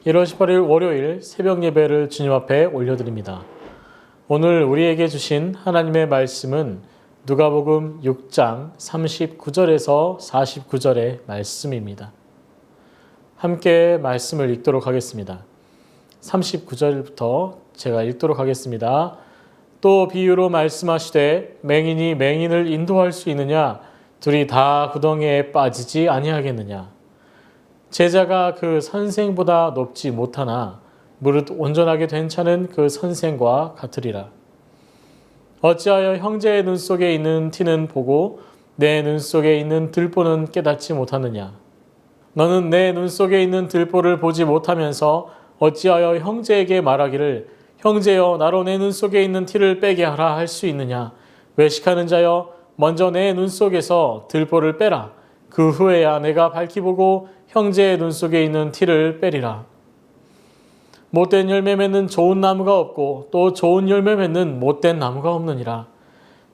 1월 18일 월요일 새벽 예배를 주님 앞에 올려드립니다. 오늘 우리에게 주신 하나님의 말씀은 누가복음 6장 39절에서 49절의 말씀입니다. 함께 말씀을 읽도록 하겠습니다. 39절부터 제가 읽도록 하겠습니다. 또 비유로 말씀하시되 맹인이 맹인을 인도할 수 있느냐? 둘이 다 구덩이에 빠지지 아니하겠느냐? 제자가 그 선생보다 높지 못하나 무릇 온전하게 된 자는 그 선생과 같으리라. 어찌하여 형제의 눈 속에 있는 티는 보고 내 눈 속에 있는 들보는 깨닫지 못하느냐? 너는 내 눈 속에 있는 들보를 보지 못하면서 어찌하여 형제에게 말하기를 형제여 나로 내 눈 속에 있는 티를 빼게 하라 할 수 있느냐? 외식하는 자여 먼저 내 눈 속에서 들보를 빼라. 그 후에야 내가 밝히 보고 형제의 눈 속에 있는 티를 빼리라. 못된 열매 맺는 좋은 나무가 없고 또 좋은 열매 맺는 못된 나무가 없느니라.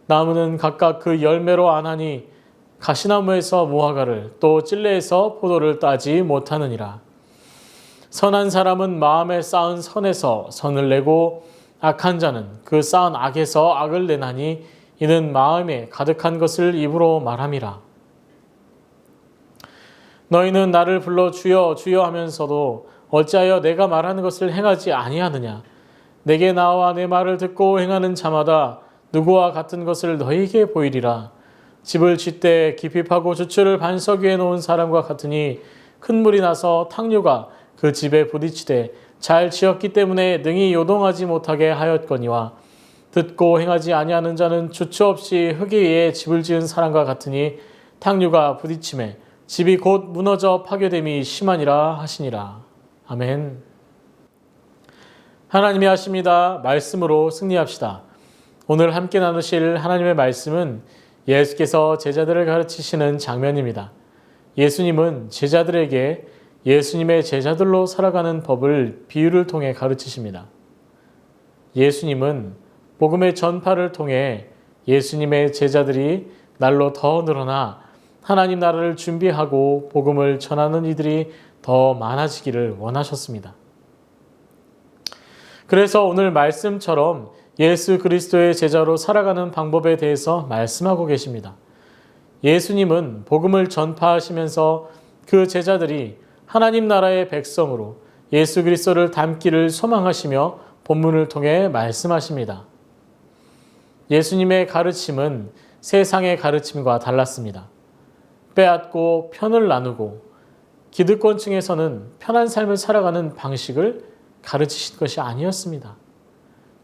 나무는 각각 그 열매로 아나니 가시나무에서 무화과를 또 찔레에서 포도를 따지 못하느니라. 선한 사람은 마음에 쌓은 선에서 선을 내고 악한 자는 그 쌓은 악에서 악을 내나니 이는 마음에 가득한 것을 입으로 말함이라. 너희는 나를 불러 주여 주여 하면서도 어찌하여 내가 말하는 것을 행하지 아니하느냐? 내게 나와 내 말을 듣고 행하는 자마다 누구와 같은 것을 너희에게 보이리라. 집을 짓되 깊이 파고 주추를 반석 위에 놓은 사람과 같으니 큰 물이 나서 탕류가 그 집에 부딪히되 잘 지었기 때문에 능히 요동하지 못하게 하였거니와 듣고 행하지 아니하는 자는 주추 없이 흙 위에 집을 지은 사람과 같으니 탕류가 부딪힘에 집이 곧 무너져 파괴됨이 심하니라 하시니라. 아멘. 하나님이 하십니다. 말씀으로 승리합시다. 오늘 함께 나누실 하나님의 말씀은 예수께서 제자들을 가르치시는 장면입니다. 예수님은 제자들에게 예수님의 제자들로 살아가는 법을 비유를 통해 가르치십니다. 예수님은 복음의 전파를 통해 예수님의 제자들이 날로 더 늘어나 하나님 나라를 준비하고 복음을 전하는 이들이 더 많아지기를 원하셨습니다. 그래서 오늘 말씀처럼 예수 그리스도의 제자로 살아가는 방법에 대해서 말씀하고 계십니다. 예수님은 복음을 전파하시면서 그 제자들이 하나님 나라의 백성으로 예수 그리스도를 닮기를 소망하시며 본문을 통해 말씀하십니다. 예수님의 가르침은 세상의 가르침과 달랐습니다. 빼앗고 편을 나누고 기득권층에서는 편한 삶을 살아가는 방식을 가르치신 것이 아니었습니다.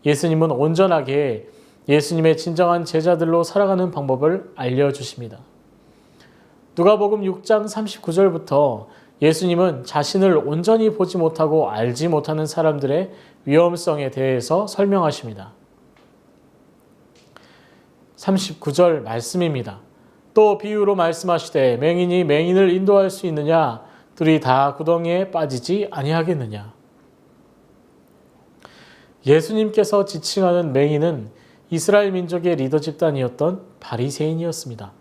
예수님은 온전하게 예수님의 진정한 제자들로 살아가는 방법을 알려주십니다. 누가복음 6장 39절부터 예수님은 자신을 온전히 보지 못하고 알지 못하는 사람들의 위험성에 대해서 설명하십니다. 39절 말씀입니다. 또 비유로 말씀하시되 맹인이 맹인을 인도할 수 있느냐? 둘이 다 구덩이에 빠지지 아니하겠느냐? 예수님께서 지칭하는 맹인은 이스라엘 민족의 리더 집단이었던 바리새인이었습니다.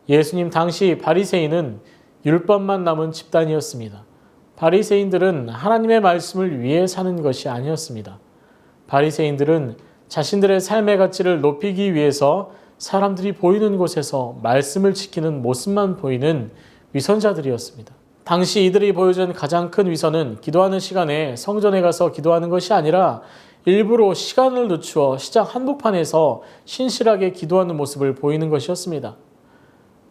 예수님 당시 바리새인은 율법만 남은 집단이었습니다. 바리새인들은 하나님의 말씀을 위해 사는 것이 아니었습니다. 바리새인들은 자신들의 삶의 가치를 높이기 위해서 사람들이 보이는 곳에서 말씀을 지키는 모습만 보이는 위선자들이었습니다. 당시 이들이 보여준 가장 큰 위선은 기도하는 시간에 성전에 가서 기도하는 것이 아니라 일부러 시간을 늦추어 시장 한복판에서 신실하게 기도하는 모습을 보이는 것이었습니다.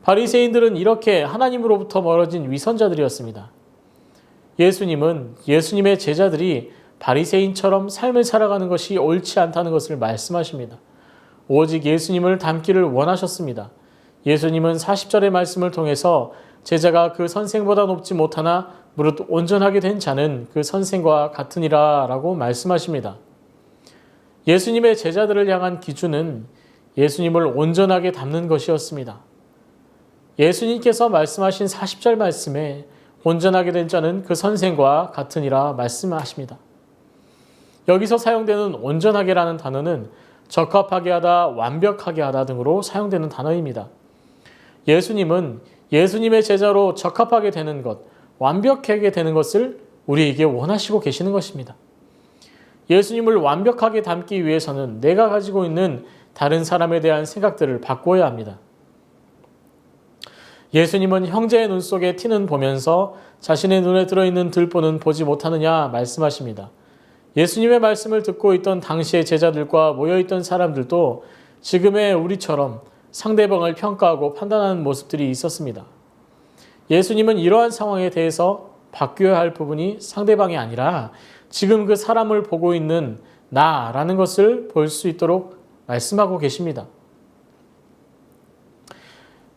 바리새인들은 이렇게 하나님으로부터 멀어진 위선자들이었습니다. 예수님은 예수님의 제자들이 바리새인처럼 삶을 살아가는 것이 옳지 않다는 것을 말씀하십니다. 오직 예수님을 닮기를 원하셨습니다. 예수님은 40절의 말씀을 통해서 제자가 그 선생보다 높지 못하나 무릇 온전하게 된 자는 그 선생과 같으니라 라고 말씀하십니다. 예수님의 제자들을 향한 기준은 예수님을 온전하게 닮는 것이었습니다. 예수님께서 말씀하신 40절 말씀에 온전하게 된 자는 그 선생과 같으니라 말씀하십니다. 여기서 사용되는 온전하게라는 단어는 적합하게 하다, 완벽하게 하다 등으로 사용되는 단어입니다. 예수님은 예수님의 제자로 적합하게 되는 것, 완벽하게 되는 것을 우리에게 원하시고 계시는 것입니다. 예수님을 완벽하게 닮기 위해서는 내가 가지고 있는 다른 사람에 대한 생각들을 바꿔야 합니다. 예수님은 형제의 눈 속에 티는 보면서 자신의 눈에 들어있는 들보는 보지 못하느냐 말씀하십니다. 예수님의 말씀을 듣고 있던 당시의 제자들과 모여있던 사람들도 지금의 우리처럼 상대방을 평가하고 판단하는 모습들이 있었습니다. 예수님은 이러한 상황에 대해서 바뀌어야 할 부분이 상대방이 아니라 지금 그 사람을 보고 있는 나라는 것을 볼 수 있도록 말씀하고 계십니다.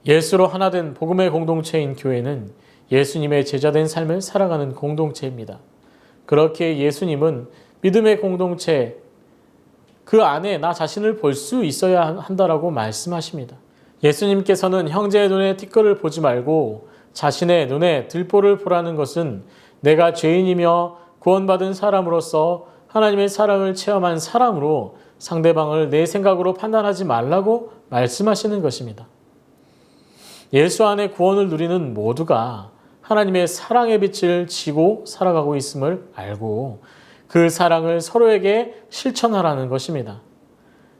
예수로 하나 된 복음의 공동체인 교회는 예수님의 제자된 삶을 살아가는 공동체입니다. 그렇게 예수님은 믿음의 공동체, 그 안에 나 자신을 볼 수 있어야 한다라고 말씀하십니다. 예수님께서는 형제의 눈에 티끌을 보지 말고 자신의 눈에 들보를 보라는 것은 내가 죄인이며 구원받은 사람으로서 하나님의 사랑을 체험한 사람으로 상대방을 내 생각으로 판단하지 말라고 말씀하시는 것입니다. 예수 안에 구원을 누리는 모두가 하나님의 사랑의 빛을 지고 살아가고 있음을 알고 그 사랑을 서로에게 실천하라는 것입니다.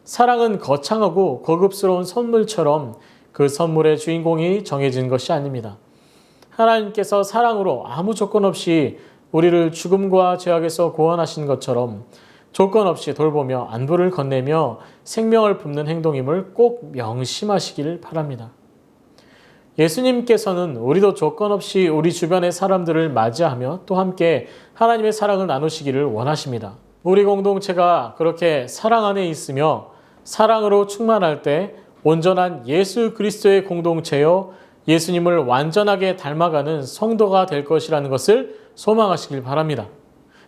사랑은 거창하고 고급스러운 선물처럼 그 선물의 주인공이 정해진 것이 아닙니다. 하나님께서 사랑으로 아무 조건 없이 우리를 죽음과 죄악에서 구원하신 것처럼 조건 없이 돌보며 안부를 건네며 생명을 붓는 행동임을 꼭 명심하시길 바랍니다. 예수님께서는 우리도 조건 없이 우리 주변의 사람들을 맞이하며 또 함께 하나님의 사랑을 나누시기를 원하십니다. 우리 공동체가 그렇게 사랑 안에 있으며 사랑으로 충만할 때 온전한 예수 그리스도의 공동체요 예수님을 완전하게 닮아가는 성도가 될 것이라는 것을 소망하시길 바랍니다.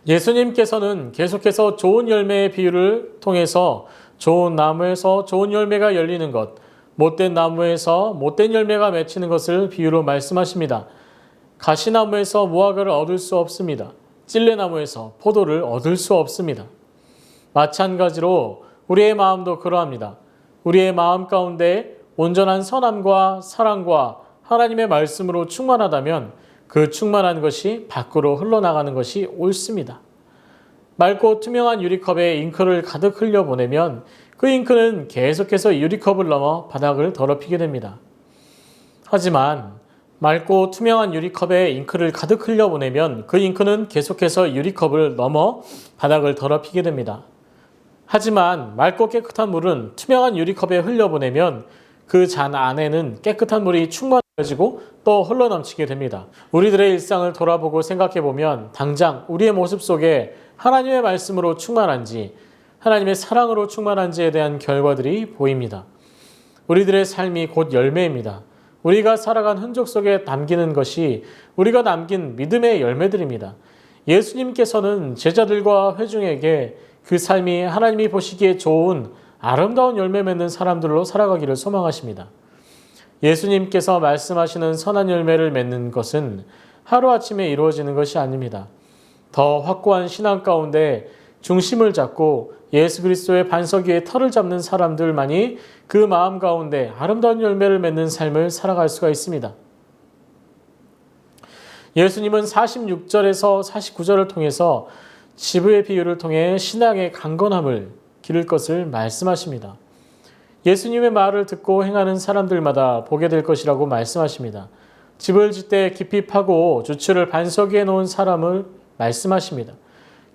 예수님께서는 계속해서 좋은 열매의 비유를 통해서 좋은 나무에서 좋은 열매가 열리는 것, 못된 나무에서 못된 열매가 맺히는 것을 비유로 말씀하십니다. 가시나무에서 무화과를 얻을 수 없습니다. 찔레나무에서 포도를 얻을 수 없습니다. 마찬가지로 우리의 마음도 그러합니다. 우리의 마음 가운데 온전한 선함과 사랑과 하나님의 말씀으로 충만하다면 그 충만한 것이 밖으로 흘러나가는 것이 옳습니다. 맑고 투명한 유리컵에 잉크를 가득 흘려보내면 그 잉크는 계속해서 유리컵을 넘어 바닥을 더럽히게 됩니다. 하지만 맑고 투명한 유리컵에 잉크를 가득 흘려보내면 그 잉크는 계속해서 유리컵을 넘어 바닥을 더럽히게 됩니다. 하지만 맑고 깨끗한 물은 투명한 유리컵에 흘려보내면 그 잔 안에는 깨끗한 물이 충만해지고 또 흘러넘치게 됩니다. 우리들의 일상을 돌아보고 생각해보면 당장 우리의 모습 속에 하나님의 말씀으로 충만한지 하나님의 사랑으로 충만한지에 대한 결과들이 보입니다. 우리들의 삶이 곧 열매입니다. 우리가 살아간 흔적 속에 남기는 것이 우리가 남긴 믿음의 열매들입니다. 예수님께서는 제자들과 회중에게 그 삶이 하나님이 보시기에 좋은 아름다운 열매 맺는 사람들로 살아가기를 소망하십니다. 예수님께서 말씀하시는 선한 열매를 맺는 것은 하루아침에 이루어지는 것이 아닙니다. 더 확고한 신앙 가운데 중심을 잡고 예수 그리스도의 반석 위에 터를 잡는 사람들만이 그 마음 가운데 아름다운 열매를 맺는 삶을 살아갈 수가 있습니다. 예수님은 46절에서 49절을 통해서 지부의 비유를 통해 신앙의 강건함을 기를 것을 말씀하십니다. 예수님의 말을 듣고 행하는 사람들마다 보게 될 것이라고 말씀하십니다. 집을 짓되 깊이 파고 주추를 반석 위에 놓은 사람을 말씀하십니다.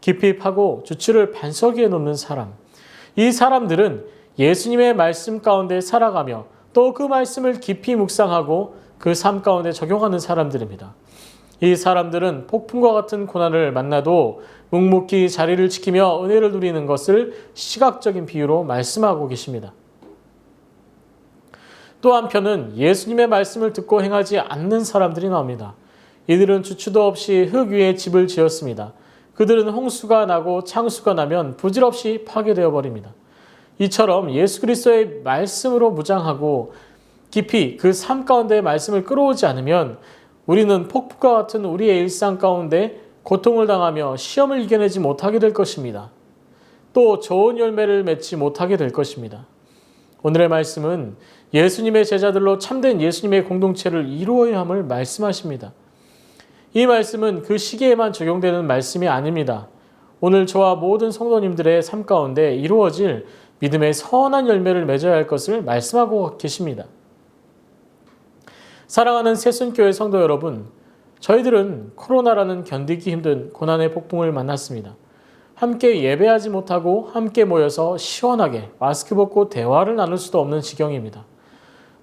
깊이 파고 주추를 반석 위에 놓는 사람. 이 사람들은 예수님의 말씀 가운데 살아가며 또 그 말씀을 깊이 묵상하고 그 삶 가운데 적용하는 사람들입니다. 이 사람들은 폭풍과 같은 고난을 만나도 묵묵히 자리를 지키며 은혜를 누리는 것을 시각적인 비유로 말씀하고 계십니다. 또 한편은 예수님의 말씀을 듣고 행하지 않는 사람들이 나옵니다. 이들은 주추도 없이 흙 위에 집을 지었습니다. 그들은 홍수가 나고 창수가 나면 부질없이 파괴되어 버립니다. 이처럼 예수 그리스도의 말씀으로 무장하고 깊이 그 삶 가운데 말씀을 끌어오지 않으면 우리는 폭풍과 같은 우리의 일상 가운데 고통을 당하며 시험을 이겨내지 못하게 될 것입니다. 또 좋은 열매를 맺지 못하게 될 것입니다. 오늘의 말씀은 예수님의 제자들로 참된 예수님의 공동체를 이루어야 함을 말씀하십니다. 이 말씀은 그 시기에만 적용되는 말씀이 아닙니다. 오늘 저와 모든 성도님들의 삶 가운데 이루어질 믿음의 선한 열매를 맺어야 할 것을 말씀하고 계십니다. 사랑하는 새순교회 성도 여러분, 저희들은 코로나라는 견디기 힘든 고난의 폭풍을 만났습니다. 함께 예배하지 못하고 함께 모여서 시원하게 마스크 벗고 대화를 나눌 수도 없는 지경입니다.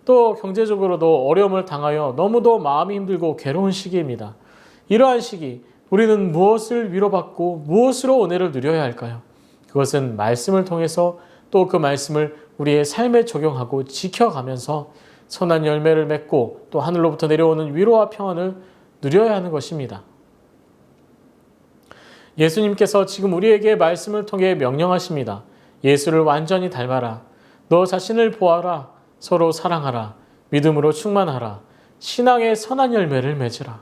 또 경제적으로도 어려움을 당하여 너무도 마음이 힘들고 괴로운 시기입니다. 이러한 시기, 우리는 무엇을 위로받고 무엇으로 은혜를 누려야 할까요? 그것은 말씀을 통해서 또 그 말씀을 우리의 삶에 적용하고 지켜가면서 선한 열매를 맺고 또 하늘로부터 내려오는 위로와 평안을 누려야 하는 것입니다. 예수님께서 지금 우리에게 말씀을 통해 명령하십니다. 예수를 완전히 닮아라. 너 자신을 보아라. 서로 사랑하라. 믿음으로 충만하라. 신앙의 선한 열매를 맺으라.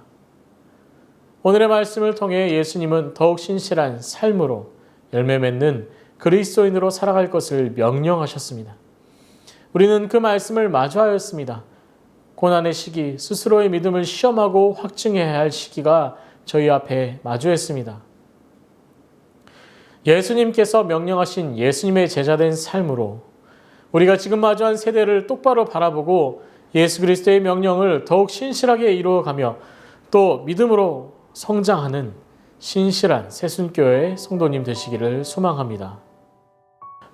오늘의 말씀을 통해 예수님은 더욱 신실한 삶으로 열매 맺는 그리스도인으로 살아갈 것을 명령하셨습니다. 우리는 그 말씀을 마주하였습니다. 고난의 시기, 스스로의 믿음을 시험하고 확증해야 할 시기가 저희 앞에 마주했습니다. 예수님께서 명령하신 예수님의 제자된 삶으로 우리가 지금 마주한 세대를 똑바로 바라보고 예수 그리스도의 명령을 더욱 신실하게 이루어가며 또 믿음으로 성장하는 신실한 새순교회 성도님 되시기를 소망합니다.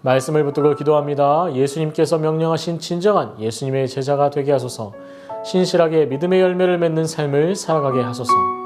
말씀을 붙들고 기도합니다. 예수님께서 명령하신 진정한 예수님의 제자가 되게 하소서. 신실하게 믿음의 열매를 맺는 삶을 살아가게 하소서.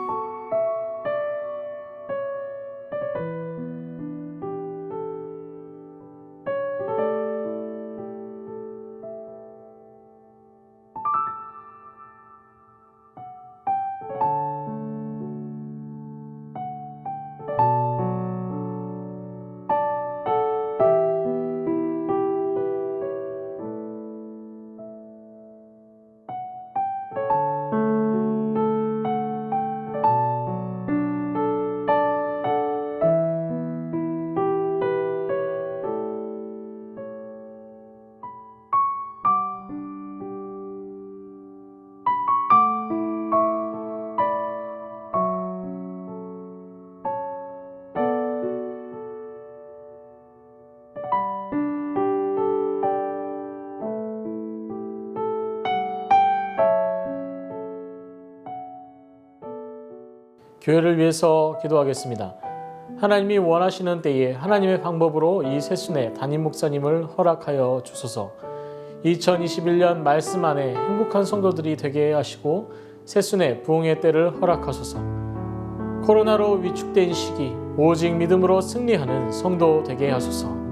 교회를 위해서 기도하겠습니다. 하나님이 원하시는 때에 하나님의 방법으로 이 새순회 담임 목사님을 허락하여 주소서. 2021년 말씀 안에 행복한 성도들이 되게 하시고 새순회 부흥의 때를 허락하소서. 코로나로 위축된 시기 오직 믿음으로 승리하는 성도 되게 하소서.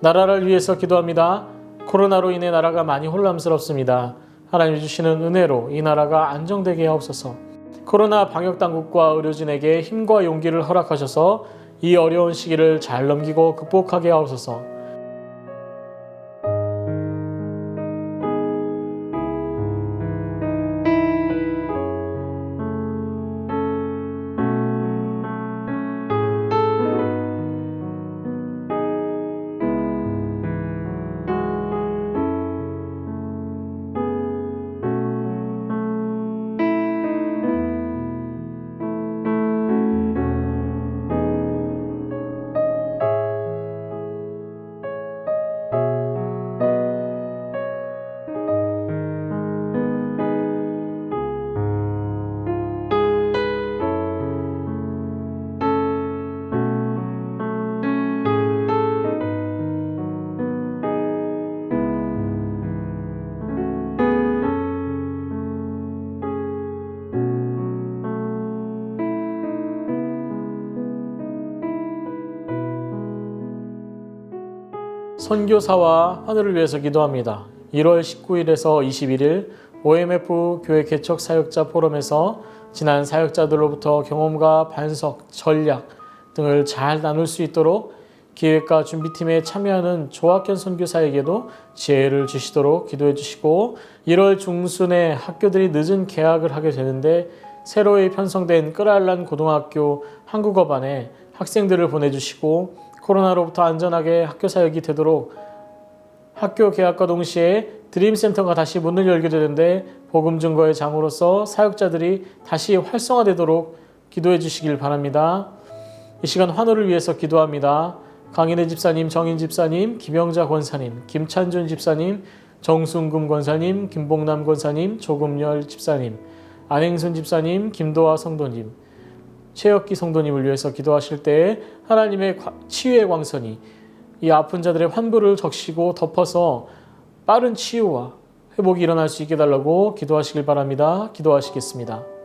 나라를 위해서 기도합니다. 코로나로 인해 나라가 많이 혼란스럽습니다. 하나님이 주시는 은혜로 이 나라가 안정되게 하옵소서. 코로나 방역당국과 의료진에게 힘과 용기를 허락하셔서 이 어려운 시기를 잘 넘기고 극복하게 하옵소서. 선교사와 하늘을 위해서 기도합니다. 1월 19일에서 21일 OMF 교회 개척 사역자 포럼에서 지난 사역자들로부터 경험과 반석, 전략 등을 잘 나눌 수 있도록 기획과 준비팀에 참여하는 조학견 선교사에게도 지혜를 주시도록 기도해 주시고, 1월 중순에 학교들이 늦은 개학을 하게 되는데 새로 편성된 끄랄란 고등학교 한국어반에 학생들을 보내주시고 코로나로부터 안전하게 학교 사역이 되도록, 학교 개학과 동시에 드림센터가 다시 문을 열게 되는데 복음 증거의 장으로서 사역자들이 다시 활성화되도록 기도해 주시길 바랍니다. 이 시간 환호를 위해서 기도합니다. 강인혜 집사님, 정인 집사님, 김영자 권사님, 김찬준 집사님, 정순금 권사님, 김봉남 권사님, 조금열 집사님, 안행순 집사님, 김도아 성도님, 최혁기 성도님을 위해서 기도하실 때 하나님의 치유의 광선이 이 아픈 자들의 환부를 적시고 덮어서 빠른 치유와 회복이 일어날 수 있게 달라고 기도하시길 바랍니다. 기도하시겠습니다.